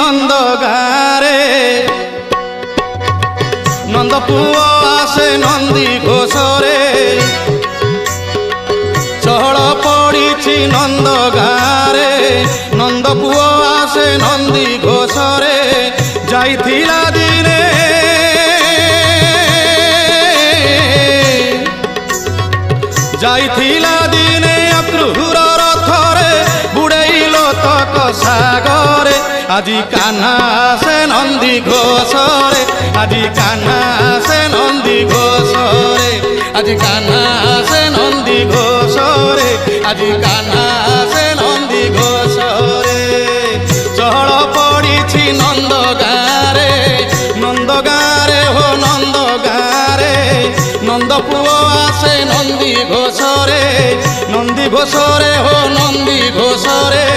নন্দ গারে নন্দ পুয় আসে নন্দী ঘোষরে চহল পড়িছি নন্দ গারে নন্দ পুয় আসে নন্দী ঘোষরে যাইছিলা দিনে যাইছিলা দিনে অক্রূর রথরে বুড়াইল তক সাগরে আজি কাহ্না আসে নন্দী ঘোষরে আজি কাহ্না আসে নন্দী ঘোষরে আজি কাহ্না আসে নন্দী ঘোষরে আজি কাহ্না আসে নন্দী ঘোষরে চহল পড়িছি নন্দ গারে হো নন্দ গারে নন্দ পুয় আসে নন্দী ঘোষরে হো নন্দী ঘোষরে।